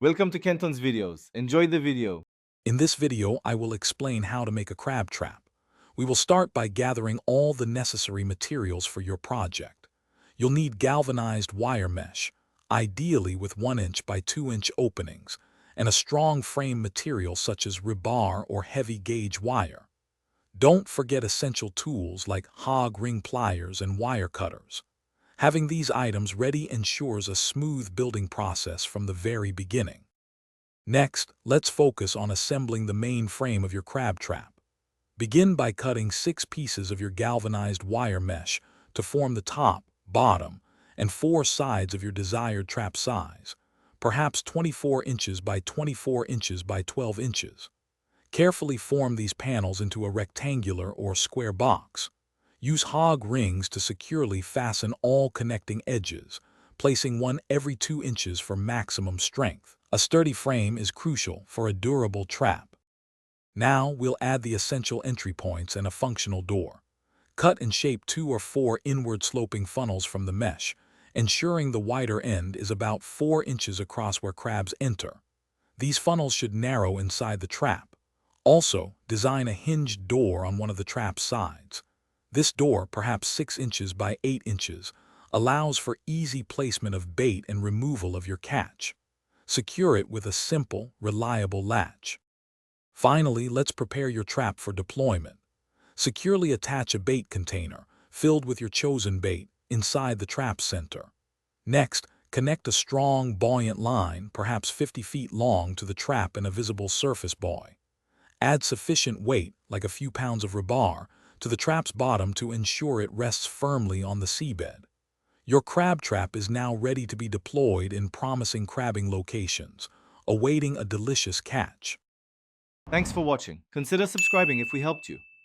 Welcome to Kenton's videos. Enjoy the video. In this video, I will explain how to make a crab trap. We will start by gathering all the necessary materials for your project. You'll need galvanized wire mesh, ideally with 1-inch by 2-inch openings, and a strong frame material such as rebar or heavy gauge wire. Don't forget essential tools like hog ring pliers and wire cutters. Having these items ready ensures a smooth building process from the very beginning. Next, let's focus on assembling the main frame of your crab trap. Begin by cutting 6 pieces of your galvanized wire mesh to form the top, bottom, and 4 sides of your desired trap size, perhaps 24 inches by 24 inches by 12 inches. Carefully form these panels into a rectangular or square box. Use hog rings to securely fasten all connecting edges, placing one every 2 inches for maximum strength. A sturdy frame is crucial for a durable trap. Now we'll add the essential entry points and a functional door. Cut and shape 2 or 4 inward-sloping funnels from the mesh, ensuring the wider end is about 4 inches across where crabs enter. These funnels should narrow inside the trap. Also, design a hinged door on one of the trap's sides. This door, perhaps 6 inches by 8 inches, allows for easy placement of bait and removal of your catch. Secure it with a simple, reliable latch. Finally, let's prepare your trap for deployment. Securely attach a bait container, filled with your chosen bait, inside the trap center. Next, connect a strong, buoyant line, perhaps 50 feet long, to the trap and a visible surface buoy. Add sufficient weight, like a few pounds of rebar, to the trap's bottom to ensure it rests firmly on the seabed. Your crab trap is now ready to be deployed in promising crabbing locations, awaiting a delicious catch. Thanks for watching. Consider subscribing if we helped you.